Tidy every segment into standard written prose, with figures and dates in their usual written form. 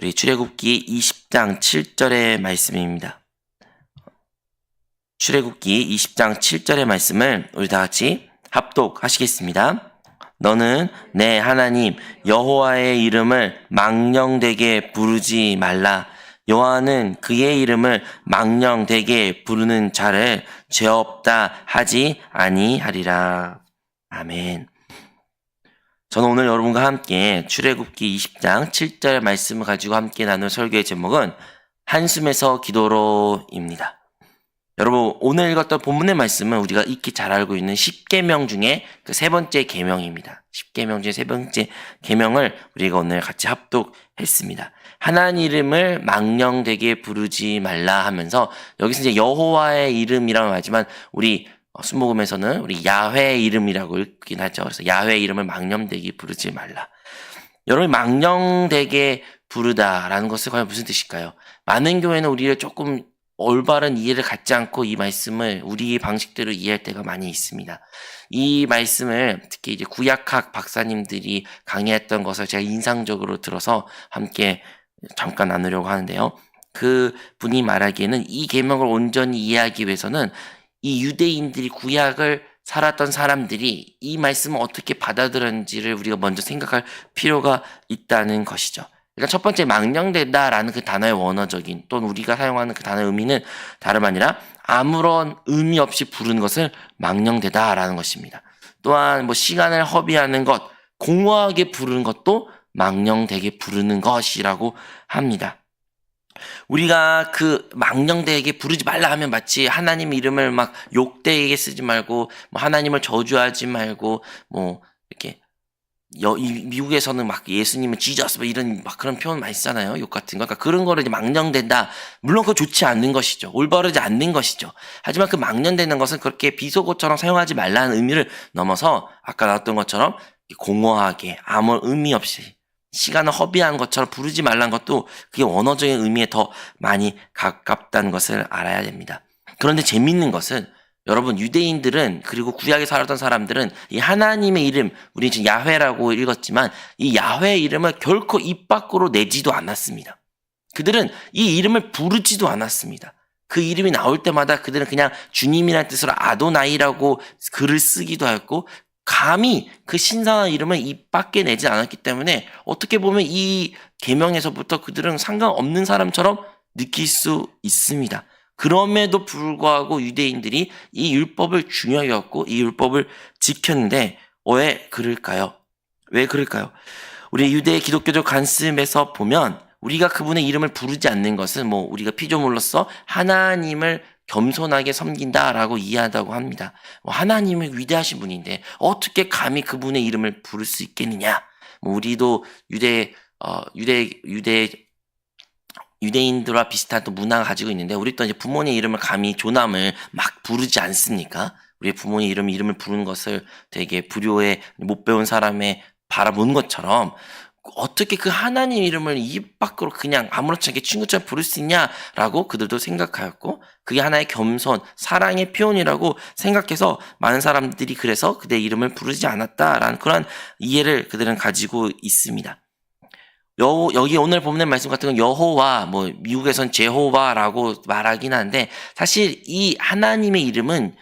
우리 출애굽기 20장 7절의 말씀입니다. 출애굽기 20장 7절의 말씀을 우리 다 같이 합독하시겠습니다. 너는 내 하나님 여호와의 이름을 망령되게 부르지 말라. 여호와는 그의 이름을 망령되게 부르는 자를 죄 없다 하지 아니하리라. 아멘. 저는 오늘 여러분과 함께 출애굽기 20장 7절 말씀을 가지고 함께 나눌 설교의 제목은 한숨에서 기도로입니다. 여러분, 오늘 읽었던 본문의 말씀은 우리가 익히 잘 알고 있는 10계명 중에 그 세 번째 계명입니다. 10계명 중에 세 번째 계명을 우리가 오늘 같이 합독했습니다. 하나님 이름을 망령되게 부르지 말라 하면서 여기서 이제 여호와의 이름이라고 하지만 우리 순복음에서는 우리 야훼의 이름이라고 읽긴 하죠. 그래서 야훼의 이름을 망령되게 부르지 말라. 여러분, 망령되게 부르다라는 것은 과연 무슨 뜻일까요? 많은 교회는 우리를 조금 올바른 이해를 갖지 않고 이 말씀을 우리의 방식대로 이해할 때가 많이 있습니다. 이 말씀을 특히 이제 구약학 박사님들이 강의했던 것을 제가 인상적으로 들어서 함께 잠깐 나누려고 하는데요. 그 분이 말하기에는 이 계명을 온전히 이해하기 위해서는 이 유대인들이 구약을 살았던 사람들이 이 말씀을 어떻게 받아들였는지를 우리가 먼저 생각할 필요가 있다는 것이죠. 일단 첫 번째 망령되다라는 그 단어의 원어적인 또는 우리가 사용하는 그 단어의 의미는 다름 아니라 아무런 의미 없이 부르는 것을 망령되다라는 것입니다. 또한 시간을 허비하는 것, 공허하게 부르는 것도 망령되게 부르는 것이라고 합니다. 우리가 그 망령되게 부르지 말라 하면 마치 하나님 이름을 막 욕되게 쓰지 말고 하나님을 저주하지 말고 이렇게 미국에서는 막 예수님은 지저스 이런 그런 표현 많이 쓰잖아요. 욕 같은 거. 그러니까 그런 거를 이제 망령된다. 물론 그거 좋지 않는 것이죠. 올바르지 않는 것이죠. 하지만 그 망령되는 것은 그렇게 비속어처럼 사용하지 말라는 의미를 넘어서 아까 나왔던 것처럼 공허하게 아무 의미 없이 시간을 허비한 것처럼 부르지 말라는 것도 그게 원어적인 의미에 더 많이 가깝다는 것을 알아야 됩니다. 그런데 재밌는 것은 여러분, 유대인들은 그리고 구약에 살았던 사람들은 이 하나님의 이름, 우리 지금 야훼라고 읽었지만 이 야훼의 이름을 결코 입 밖으로 내지도 않았습니다. 그들은 이 이름을 부르지도 않았습니다. 그 이름이 나올 때마다 그들은 그냥 주님이라는 뜻으로 아도나이라고 글을 쓰기도 했고 감히 그 신성한 이름을 입 밖에 내지 않았기 때문에 어떻게 보면 이 계명에서부터 그들은 상관없는 사람처럼 느낄 수 있습니다. 그럼에도 불구하고 유대인들이 이 율법을 중요하게 여겼고 이 율법을 지켰는데 왜 그럴까요? 왜 그럴까요? 우리 유대 기독교적 관습에서 보면 우리가 그분의 이름을 부르지 않는 것은 우리가 피조물로서 하나님을 겸손하게 섬긴다라고 이해한다고 합니다. 하나님은 위대하신 분인데 어떻게 감히 그분의 이름을 부를 수 있겠느냐? 우리도 유대인들과 비슷한 또 문화가 가지고 있는데 우리 또 이제 부모님 이름을 감히 조남을 막 부르지 않습니까? 우리 부모님 이름을 부르는 것을 되게 불효에 못 배운 사람의 바라보는 것처럼 어떻게 그 하나님 이름을 입 밖으로 그냥 아무렇지 않게 친구처럼 부를 수 있냐라고 그들도 생각하였고 그게 하나의 겸손, 사랑의 표현이라고 생각해서 많은 사람들이 그래서 그들의 이름을 부르지 않았다라는 그런 이해를 그들은 가지고 있습니다. 여기 오늘 본문의 말씀 같은 건 여호와, 미국에선 제호와라고 말하긴 하는데 사실 이 하나님의 이름은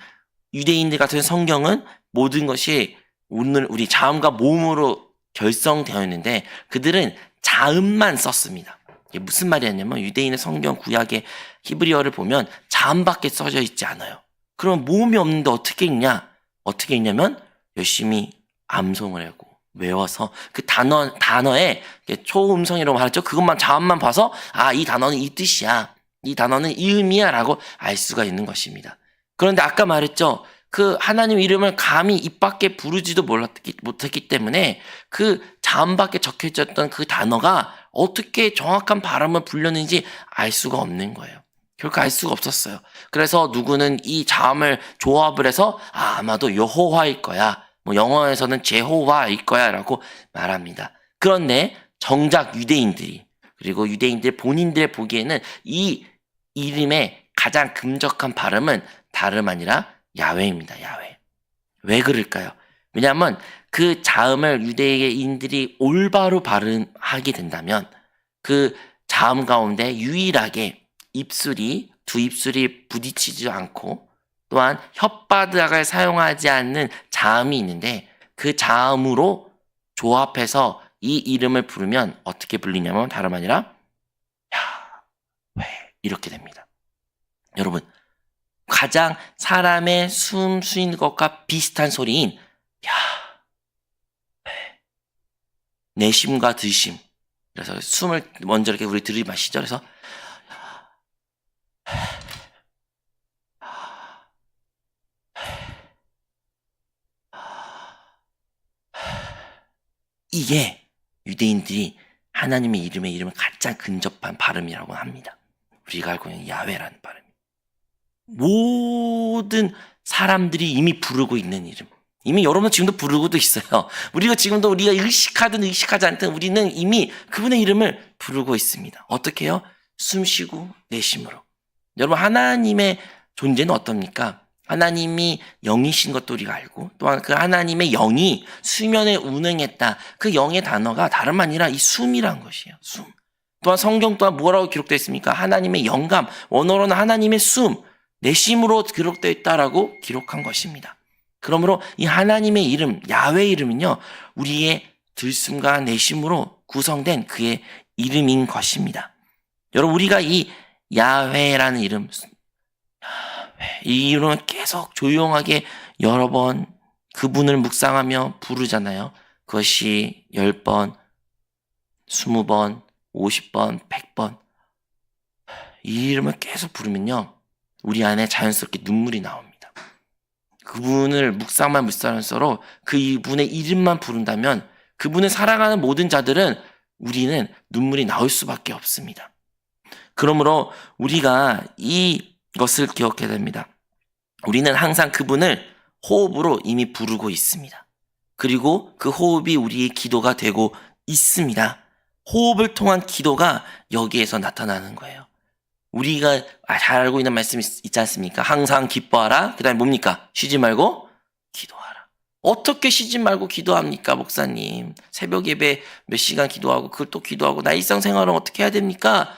유대인들 같은 성경은 모든 것이 오늘 우리 자음과 모음으로 결성되어 있는데 그들은 자음만 썼습니다. 이게 무슨 말이었냐면 유대인의 성경 구약의 히브리어를 보면 자음밖에 써져 있지 않아요. 그러면 모음이 없는데 어떻게 읽냐? 어떻게 읽냐면 열심히 암송을 하고 외워서 그 단어에 초음성이라고 말했죠. 그것만 자음만 봐서 이 단어는 이 뜻이야. 이 단어는 이 의미야 라고 알 수가 있는 것입니다. 그런데 아까 말했죠. 그 하나님 이름을 감히 입 밖에 부르지도 못했기 때문에 그 자음밖에 적혀 있었던 그 단어가 어떻게 정확한 발음을 불렸는지 알 수가 없는 거예요. 결코 알 수가 없었어요. 그래서 누구는 이 자음을 조합을 해서 아마도 여호와일 거야. 영어에서는 제호와일 거야 라고 말합니다. 그런데 정작 유대인들이 그리고 유대인들 본인들 보기에는 이 이름의 가장 금적한 발음은 다름 아니라 야훼입니다. 야훼. 왜 그럴까요? 왜냐하면 그 자음을 유대인들이 올바로 발음하게 된다면 그 자음 가운데 유일하게 두 입술이 부딪히지 않고 또한 혓바닥을 사용하지 않는 자음이 있는데 그 자음으로 조합해서 이 이름을 부르면 어떻게 불리냐면 다름 아니라 야훼 이렇게 됩니다. 여러분, 가장 사람의 숨 쉬는 것과 비슷한 소리인 야훼, 내쉼과 들쉼. 그래서 숨을 먼저 이렇게 우리 들이마시죠. 그래서 이게 유대인들이 하나님의 이름을 가장 근접한 발음이라고 합니다. 우리가 알고 있는 야훼라는 발음. 모든 사람들이 이미 부르고 있는 이름. 이미 여러분 지금도 부르고도 있어요. 우리가 의식하든 의식하지 않든 우리는 이미 그분의 이름을 부르고 있습니다. 어떻게 해요? 숨 쉬고 내쉼으로. 여러분, 하나님의 존재는 어떻습니까? 하나님이 영이신 것도 우리가 알고 또한 그 하나님의 영이 수면에 운행했다. 그 영의 단어가 다름 아니라 이 숨이란 것이에요. 숨. 또한 성경 또한 뭐라고 기록되어 있습니까? 하나님의 영감, 원어로는 하나님의 숨, 내심으로 기록되어 있다라고 기록한 것입니다. 그러므로 이 하나님의 이름, 야훼 이름은요, 우리의 들숨과 내심으로 구성된 그의 이름인 것입니다. 여러분, 우리가 이 야훼라는 이름, 이 이름은 계속 조용하게 여러 번 그분을 묵상하며 부르잖아요. 그것이 10번, 20번, 50번, 100번. 이 이름을 계속 부르면요, 우리 안에 자연스럽게 눈물이 나옵니다. 그분을 묵상할수록 그분의 이름만 부른다면 그분을 사랑하는 모든 자들은 우리는 눈물이 나올 수밖에 없습니다. 그러므로 우리가 이것을 기억해야 됩니다. 우리는 항상 그분을 호흡으로 이미 부르고 있습니다. 그리고 그 호흡이 우리의 기도가 되고 있습니다. 호흡을 통한 기도가 여기에서 나타나는 거예요. 우리가 잘 알고 있는 말씀이 있지 않습니까? 항상 기뻐하라. 그 다음에 뭡니까? 쉬지 말고 기도하라. 어떻게 쉬지 말고 기도합니까, 목사님? 새벽 예배 몇 시간 기도하고 그걸 또 기도하고 나 일상생활은 어떻게 해야 됩니까?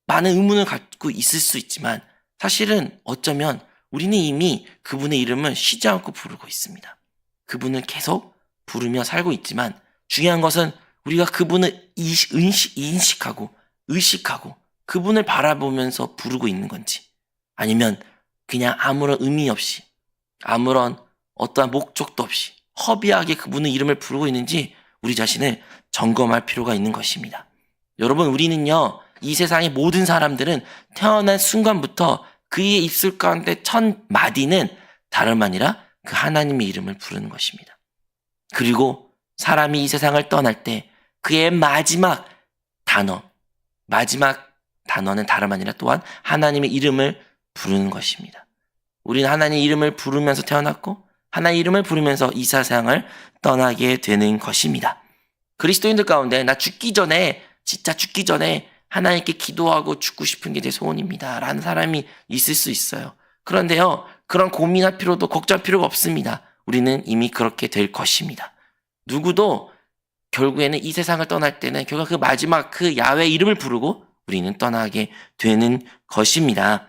많은 의문을 갖고 있을 수 있지만 사실은 어쩌면 우리는 이미 그분의 이름을 쉬지 않고 부르고 있습니다. 그분을 계속 부르며 살고 있지만 중요한 것은 우리가 그분을 인식하고 의식하고 그분을 바라보면서 부르고 있는 건지 아니면 그냥 아무런 의미 없이 아무런 어떠한 목적도 없이 허비하게 그분의 이름을 부르고 있는지 우리 자신을 점검할 필요가 있는 것입니다. 여러분, 우리는요, 이 세상의 모든 사람들은 태어난 순간부터 그의 입술 가운데 첫 마디는 다름 아니라 그 하나님의 이름을 부르는 것입니다. 그리고 사람이 이 세상을 떠날 때 그의 마지막 단어는 다름 아니라 또한 하나님의 이름을 부르는 것입니다. 우리는 하나님의 이름을 부르면서 태어났고 하나님의 이름을 부르면서 이 세상을 떠나게 되는 것입니다. 그리스도인들 가운데 진짜 죽기 전에 하나님께 기도하고 죽고 싶은 게 제 소원입니다 라는 사람이 있을 수 있어요. 그런데요, 그런 고민할 필요도 걱정할 필요가 없습니다. 우리는 이미 그렇게 될 것입니다. 누구도 결국에는 이 세상을 떠날 때는 결국 그 마지막 그 야훼 이름을 부르고 우리는 떠나게 되는 것입니다.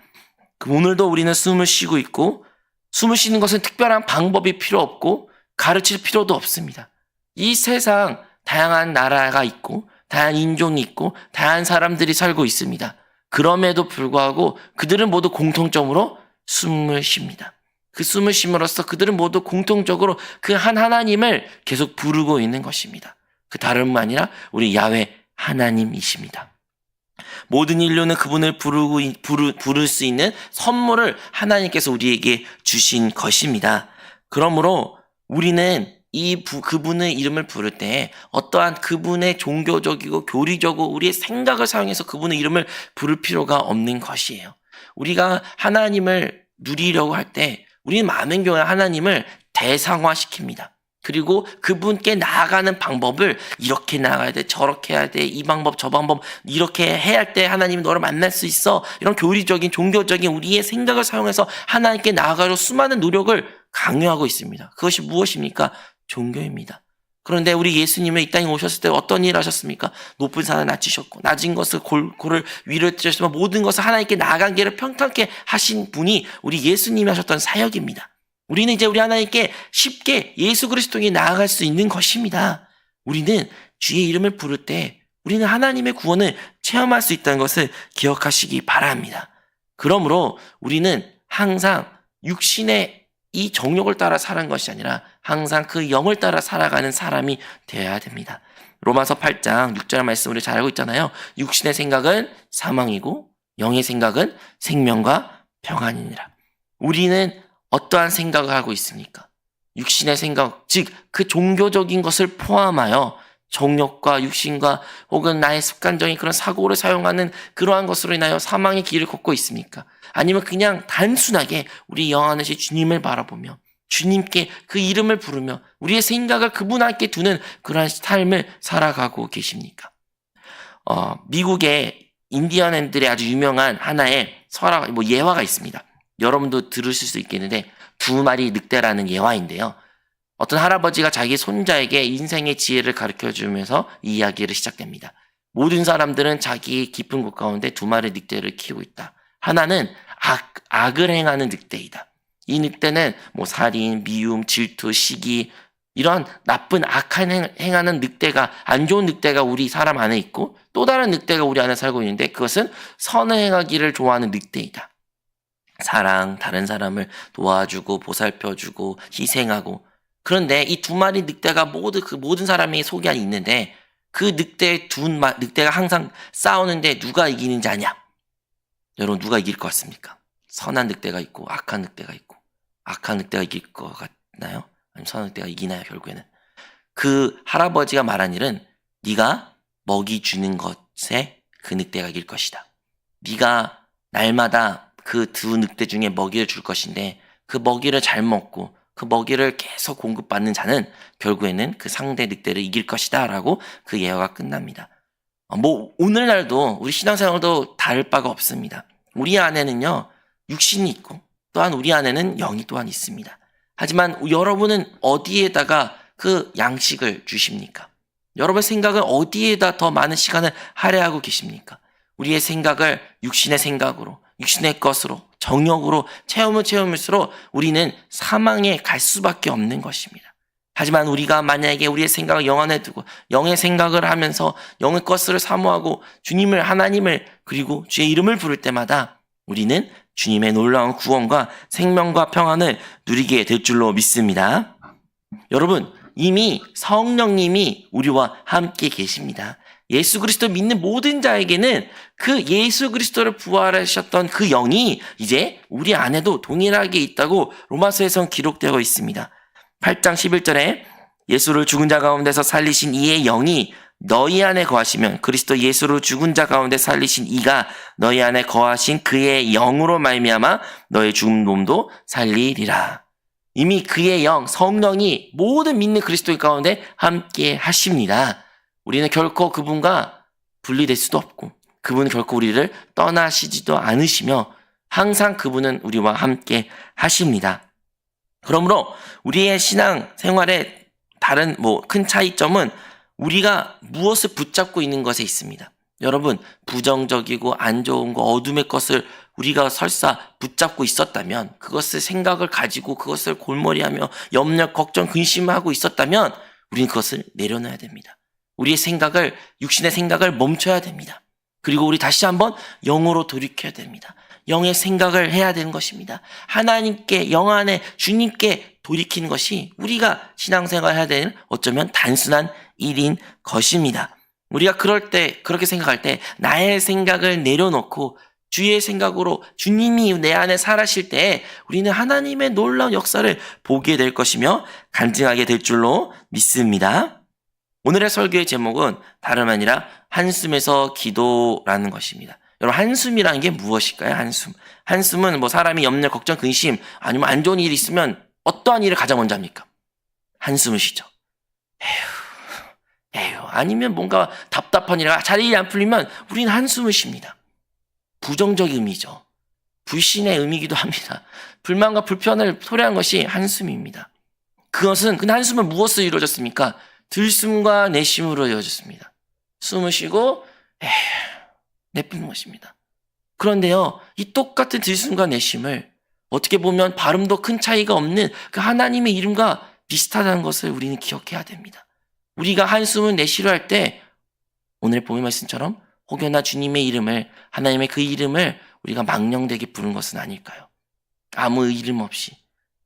오늘도 우리는 숨을 쉬고 있고 숨을 쉬는 것은 특별한 방법이 필요 없고 가르칠 필요도 없습니다. 이 세상 다양한 나라가 있고 다양한 인종이 있고 다양한 사람들이 살고 있습니다. 그럼에도 불구하고 그들은 모두 공통점으로 숨을 쉽니다. 그 숨을 쉼으로써 그들은 모두 공통적으로 그 한 하나님을 계속 부르고 있는 것입니다. 그 다름 아니라 우리 야훼 하나님이십니다. 모든 인류는 그분을 부를 수 있는 선물을 하나님께서 우리에게 주신 것입니다. 그러므로 우리는 그분의 이름을 부를 때 어떠한 그분의 종교적이고 교리적으로 우리의 생각을 사용해서 그분의 이름을 부를 필요가 없는 것이에요. 우리가 하나님을 누리려고 할 때 우리는 많은 경우에 하나님을 대상화시킵니다. 그리고 그분께 나아가는 방법을 이렇게 나아가야 돼, 저렇게 해야 돼, 이 방법 저 방법 이렇게 해야 할 때 하나님이 너를 만날 수 있어. 이런 교리적인 종교적인 우리의 생각을 사용해서 하나님께 나아가려 수많은 노력을 강요하고 있습니다. 그것이 무엇입니까? 종교입니다. 그런데 우리 예수님은 이 땅에 오셨을 때 어떤 일을 하셨습니까? 높은 산을 낮추셨고 낮은 것을 골고를 위로 뜨셨지만 모든 것을 하나님께 나아간 길을 평탄케 하신 분이 우리 예수님이 하셨던 사역입니다. 우리는 이제 우리 하나님께 쉽게 예수 그리스도에 나아갈 수 있는 것입니다. 우리는 주의 이름을 부를 때 우리는 하나님의 구원을 체험할 수 있다는 것을 기억하시기 바랍니다. 그러므로 우리는 항상 육신의 이 정욕을 따라 살아가는 것이 아니라 항상 그 영을 따라 살아가는 사람이 되어야 됩니다. 로마서 8장 6절 말씀 우리 잘 알고 있잖아요. 육신의 생각은 사망이고 영의 생각은 생명과 평안이니라. 우리는 어떠한 생각을 하고 있습니까? 육신의 생각, 즉 그 종교적인 것을 포함하여 정욕과 육신과 혹은 나의 습관적인 그런 사고를 사용하는 그러한 것으로 인하여 사망의 길을 걷고 있습니까? 아니면 그냥 단순하게 우리 영 안에 주님을 바라보며 주님께 그 이름을 부르며 우리의 생각을 그분 함께 두는 그러한 삶을 살아가고 계십니까? 미국의 인디언들의 아주 유명한 하나의 예화가 있습니다. 여러분도 들으실 수 있겠는데 2마리 늑대라는 예화인데요. 어떤 할아버지가 자기 손자에게 인생의 지혜를 가르쳐주면서 이 이야기를 시작됩니다. 모든 사람들은 자기 깊은 곳 가운데 2마리 늑대를 키우고 있다. 하나는 악을 행하는 늑대이다. 이 늑대는 살인, 미움, 질투, 시기 이런 나쁜 악한 행하는 늑대가 안 좋은 늑대가 우리 사람 안에 있고 또 다른 늑대가 우리 안에 살고 있는데 그것은 선을 행하기를 좋아하는 늑대이다. 사랑, 다른 사람을 도와주고 보살펴주고 희생하고 그런데 이 2마리 늑대가 모든 사람의 속에 안에 있는데 그 늑대가 항상 싸우는데 누가 이기는지 아냐? 여러분 누가 이길 것 같습니까? 선한 늑대가 있고 악한 늑대가 있고 악한 늑대가 이길 것 같나요? 아니면 선한 늑대가 이기나요? 결국에는 그 할아버지가 말한 일은 네가 먹이 주는 것에 그 늑대가 이길 것이다. 네가 날마다 그 2 늑대 중에 먹이를 줄 것인데 그 먹이를 잘 먹고 그 먹이를 계속 공급받는 자는 결국에는 그 상대 늑대를 이길 것이다 라고 그 예화가 끝납니다. 오늘날도 우리 신앙생활도 다를 바가 없습니다. 우리 안에는요 육신이 있고 또한 우리 안에는 영이 또한 있습니다. 하지만 여러분은 어디에다가 그 양식을 주십니까? 여러분의 생각은 어디에다 더 많은 시간을 할애하고 계십니까? 우리의 생각을 육신의 생각으로 육신의 것으로 정욕으로 채우면서록 우리는 사망에 갈 수밖에 없는 것입니다. 하지만 우리가 만약에 우리의 생각을 영 안에 두고 영의 생각을 하면서 영의 것을 사모하고 주님을 하나님을 그리고 주의 이름을 부를 때마다 우리는 주님의 놀라운 구원과 생명과 평안을 누리게 될 줄로 믿습니다. 여러분 이미 성령님이 우리와 함께 계십니다. 예수 그리스도 믿는 모든 자에게는 그 예수 그리스도를 부활하셨던 그 영이 이제 우리 안에도 동일하게 있다고 로마서에선 기록되어 있습니다. 8장 11절에 예수를 죽은 자 가운데서 살리신 이의 영이 너희 안에 거하시면 그리스도 예수를 죽은 자 가운데 살리신 이가 너희 안에 거하신 그의 영으로 말미암아 너의 죽은 몸도 살리리라. 이미 그의 영, 성령이 모든 믿는 그리스도 가운데 함께 하십니다. 우리는 결코 그분과 분리될 수도 없고 그분은 결코 우리를 떠나시지도 않으시며 항상 그분은 우리와 함께 하십니다. 그러므로 우리의 신앙 생활의 다른 큰 차이점은 우리가 무엇을 붙잡고 있는 것에 있습니다. 여러분 부정적이고 안 좋은 거 어둠의 것을 우리가 설사 붙잡고 있었다면 그것을 생각을 가지고 그것을 골머리하며 염려, 걱정, 근심하고 있었다면 우리는 그것을 내려놔야 됩니다. 우리의 생각을 육신의 생각을 멈춰야 됩니다. 그리고 우리 다시 한번 영으로 돌이켜야 됩니다. 영의 생각을 해야 되는 것입니다. 하나님께 영 안에 주님께 돌이키는 것이 우리가 신앙생활 해야 되는 어쩌면 단순한 일인 것입니다. 우리가 그렇게 생각할 때 나의 생각을 내려놓고 주의 생각으로 주님이 내 안에 살아실 때 우리는 하나님의 놀라운 역사를 보게 될 것이며 간증하게 될 줄로 믿습니다. 오늘의 설교의 제목은 다름 아니라 한숨에서 기도라는 것입니다. 여러분 한숨이라는 게 무엇일까요? 한숨은 사람이 염려, 걱정, 근심 아니면 안 좋은 일이 있으면 어떠한 일을 가장 먼저 합니까? 한숨을 쉬죠. 에휴 아니면 뭔가 답답한 일이 잘 일이 안 풀리면 우리는 한숨을 쉽니다. 부정적 의미죠. 불신의 의미이기도 합니다. 불만과 불편을 토로한 것이 한숨입니다. 그 한숨은 무엇으로 이루어졌습니까? 들숨과 내쉼으로 이어졌습니다. 숨을 쉬고 내뿜는 것입니다. 그런데요, 이 똑같은 들숨과 내쉼을 어떻게 보면 발음도 큰 차이가 없는 그 하나님의 이름과 비슷하다는 것을 우리는 기억해야 됩니다. 우리가 한숨을 내쉬려 할 때 오늘 본문 말씀처럼 혹여나 주님의 이름을, 하나님의 그 이름을 우리가 망령되게 부른 것은 아닐까요? 아무 이름 없이,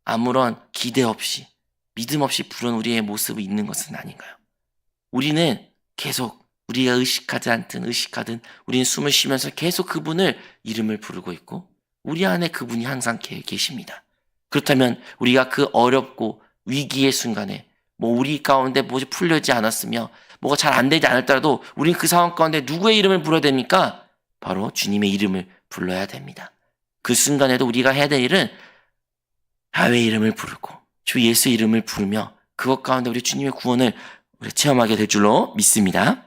아무런 기대 없이, 믿음 없이 부른 우리의 모습이 있는 것은 아닌가요? 우리는 계속 우리가 의식하든 우리는 숨을 쉬면서 계속 그분을 이름을 부르고 있고 우리 안에 그분이 항상 계십니다. 그렇다면 우리가 그 어렵고 위기의 순간에 우리 가운데 무엇이 풀려지지 않았으며 뭐가 잘 안 되지 않았더라도 우리는 그 상황 가운데 누구의 이름을 불러야 됩니까? 바로 주님의 이름을 불러야 됩니다. 그 순간에도 우리가 해야 될 일은 야훼의 이름을 부르고 주 예수 이름을 부르며 그것 가운데 우리 주님의 구원을 체험하게 될 줄로 믿습니다.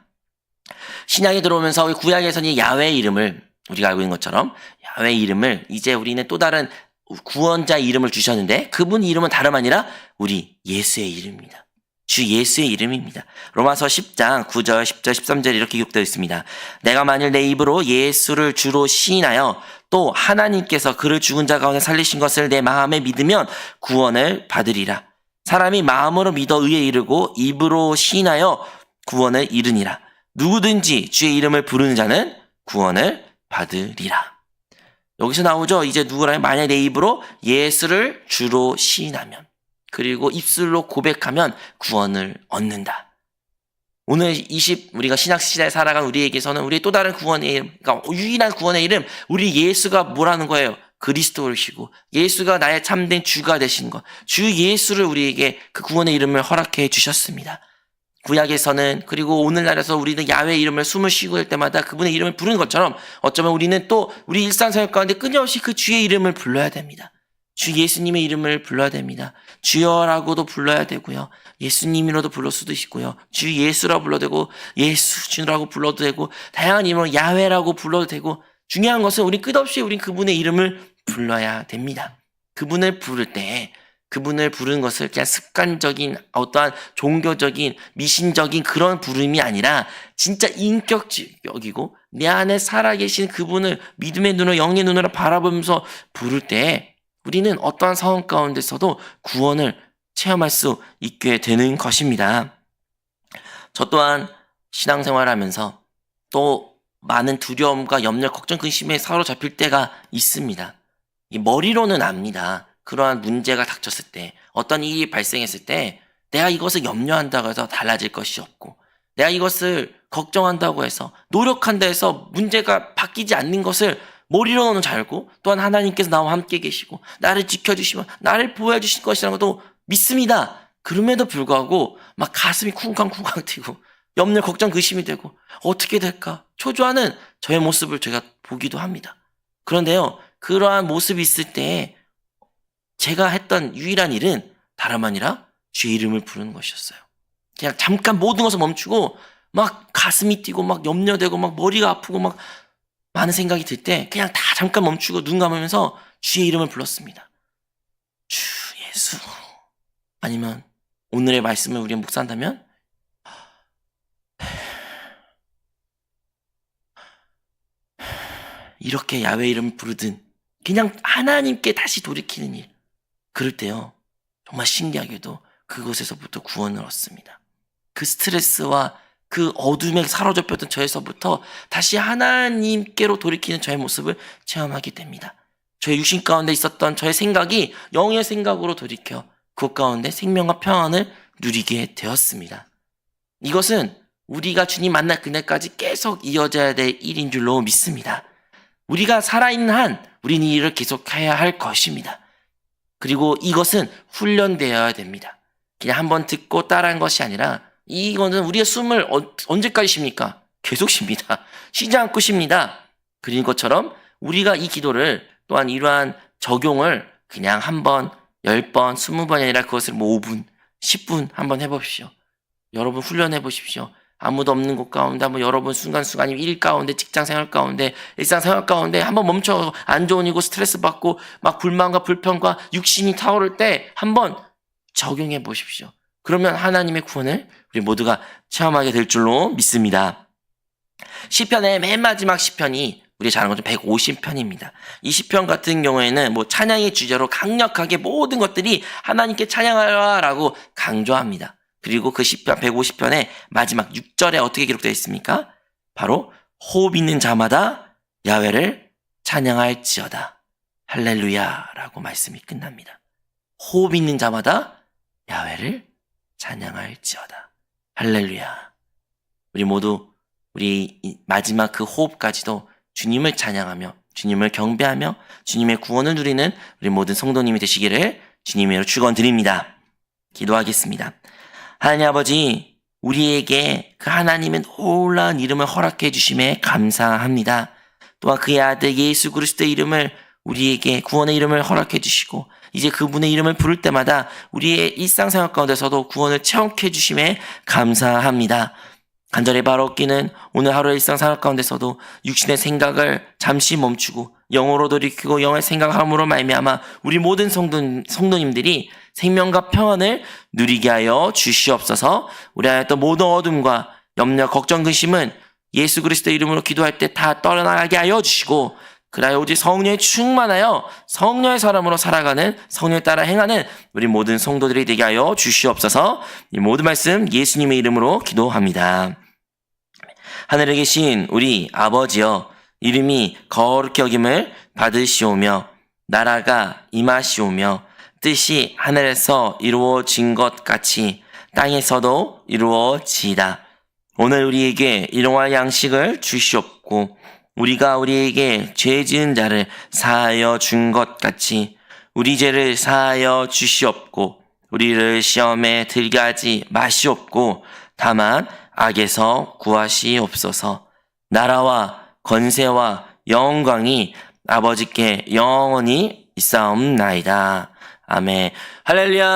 신약에 들어오면서 우리 구약에서는 야훼의 이름을 우리가 알고 있는 것처럼 야훼의 이름을 이제 우리는 또 다른 구원자 이름을 주셨는데 그분 이름은 다름 아니라 우리 예수의 이름입니다. 주 예수의 이름입니다. 로마서 10장 9절 10절 13절 이렇게 기록되어 있습니다. 내가 만일 내 입으로 예수를 주로 시인하여 또 하나님께서 그를 죽은 자 가운데 살리신 것을 내 마음에 믿으면 구원을 받으리라. 사람이 마음으로 믿어 의에 이르고 입으로 시인하여 구원을 이르니라. 누구든지 주의 이름을 부르는 자는 구원을 받으리라. 여기서 나오죠. 이제 누구라면 만약 내 입으로 예수를 주로 시인하면 그리고 입술로 고백하면 구원을 얻는다. 오늘 우리가 신학시대에 살아간 우리에게서는 우리의 또 다른 구원의 이름, 그러니까 유일한 구원의 이름, 우리 예수가 뭐라는 거예요? 그리스도이시고 예수가 나의 참된 주가 되신 것, 주 예수를 우리에게 그 구원의 이름을 허락해 주셨습니다. 구약에서는 그리고 오늘날에서 우리는 야훼의 이름을 숨을 쉬고 할 때마다 그분의 이름을 부르는 것처럼 어쩌면 우리는 또 우리 일상생활 가운데 끊임없이 그 주의 이름을 불러야 됩니다. 주 예수님의 이름을 불러야 됩니다. 주여라고도 불러야 되고요. 예수님이라도 불러 수도 있고요. 주 예수라고 불러도 되고 예수 주라고 불러도 되고 다양한 이름으로 야훼라고 불러도 되고 중요한 것은 우리 끝없이 우리 그분의 이름을 불러야 됩니다. 그분을 부를 때 그분을 부르는 것을 그냥 습관적인 어떠한 종교적인 미신적인 그런 부름이 아니라 진짜 인격적이고 내 안에 살아계신 그분을 믿음의 눈으로 영의 눈으로 바라보면서 부를 때 우리는 어떠한 상황 가운데서도 구원을 체험할 수 있게 되는 것입니다. 저 또한 신앙생활하면서 또 많은 두려움과 염려, 걱정, 근심에 사로잡힐 때가 있습니다. 머리로는 압니다. 그러한 문제가 닥쳤을 때, 어떤 일이 발생했을 때 내가 이것을 염려한다고 해서 달라질 것이 없고 내가 이것을 걱정한다고 해서 노력한다 해서 문제가 바뀌지 않는 것을 머리로는 잘 알고 또한 하나님께서 나와 함께 계시고 나를 지켜주시면 나를 보호해 주실 것이라는 것도 믿습니다. 그럼에도 불구하고 막 가슴이 쿵쾅쿵쾅 뛰고 염려, 걱정, 근심이 되고 어떻게 될까 초조하는 저의 모습을 제가 보기도 합니다. 그런데요, 그러한 모습이 있을 때 제가 했던 유일한 일은 다름 아니라 주의 이름을 부르는 것이었어요. 그냥 잠깐 모든 것을 멈추고 막 가슴이 뛰고 막 염려되고 막 머리가 아프고 막 많은 생각이 들 때 그냥 다 잠깐 멈추고 눈 감으면서 주의 이름을 불렀습니다. 주 예수. 아니면 오늘의 말씀을 우리가 묵상한다면 이렇게 야훼 이름을 부르든 그냥 하나님께 다시 돌이키는 일. 그럴 때요, 정말 신기하게도 그곳에서부터 구원을 얻습니다. 그 스트레스와 그 어둠에 사로잡혔던 저에서부터 다시 하나님께로 돌이키는 저의 모습을 체험하게 됩니다. 저의 육신 가운데 있었던 저의 생각이 영의 생각으로 돌이켜 그 가운데 생명과 평안을 누리게 되었습니다. 이것은 우리가 주님 만날 그날까지 계속 이어져야 될 일인 줄로 믿습니다. 우리가 살아있는 한 우리는 이 일을 계속해야 할 것입니다. 그리고 이것은 훈련되어야 됩니다. 그냥 한번 듣고 따라한 것이 아니라 이거는 우리의 숨을 언제까지 쉽니까? 계속 쉽니다. 쉬지 않고 쉽니다. 그린 것처럼 우리가 이 기도를 또한 이러한 적용을 그냥 한 번, 10번, 20번이 아니라 그것을 5분, 10분 한번 해보십시오. 여러분 훈련해 보십시오. 아무도 없는 곳 가운데 한번 여러분 순간순간 일 가운데 직장생활 가운데 일상생활 가운데 한번 멈춰 안 좋은 일고 스트레스 받고 막 불만과 불평과 육신이 타오를 때 한번 적용해 보십시오. 그러면 하나님의 구원을 우리 모두가 체험하게 될 줄로 믿습니다. 시편의 맨 마지막 시편이 우리 잘 아는 것처럼 150편입니다. 이 시편 같은 경우에는 찬양의 주제로 강력하게 모든 것들이 하나님께 찬양하라라고 강조합니다. 그리고 그 시편 150편의 마지막 6절에 어떻게 기록되어 있습니까? 바로 호흡 있는 자마다 야훼를 찬양할지어다. 할렐루야라고 말씀이 끝납니다. 호흡 있는 자마다 야훼를 찬양할지어다. 할렐루야. 우리 모두 우리 마지막 그 호흡까지도 주님을 찬양하며 주님을 경배하며 주님의 구원을 누리는 우리 모든 성도님이 되시기를 주님으로 축원드립니다. 기도하겠습니다. 하나님 아버지, 우리에게 그 하나님의 놀라운 이름을 허락해 주심에 감사합니다. 또한 그의 아들 예수 그리스도의 이름을 우리에게 구원의 이름을 허락해 주시고 이제 그분의 이름을 부를 때마다 우리의 일상생활 가운데서도 구원을 체험케 해주심에 감사합니다. 간절히 바라옵기는 오늘 하루의 일상생활 가운데서도 육신의 생각을 잠시 멈추고 영으로 돌이키고 영의 생각함으로 말미암아 우리 모든 성도님들이 생명과 평안을 누리게 하여 주시옵소서. 우리 안에 또 모든 어둠과 염려, 걱정, 근심은 예수 그리스도의 이름으로 기도할 때 다 떠나가게 하여 주시고 그라여 오직 성령에 충만하여 성령의 사람으로 살아가는 성령에 따라 행하는 우리 모든 성도들이 되게 하여 주시옵소서. 이 모든 말씀 예수님의 이름으로 기도합니다. 하늘에 계신 우리 아버지여, 이름이 거룩히 여김을 받으시오며 나라가 임하시오며 뜻이 하늘에서 이루어진 것 같이 땅에서도 이루어지이다. 오늘 우리에게 일용할 양식을 주시옵고 우리가 우리에게 죄 지은 자를 사하여 준 것 같이 우리 죄를 사하여 주시옵고 우리를 시험에 들게 하지 마시옵고 다만 악에서 구하시옵소서. 나라와 권세와 영광이 아버지께 영원히 있사옵나이다. 아멘. 할렐루야.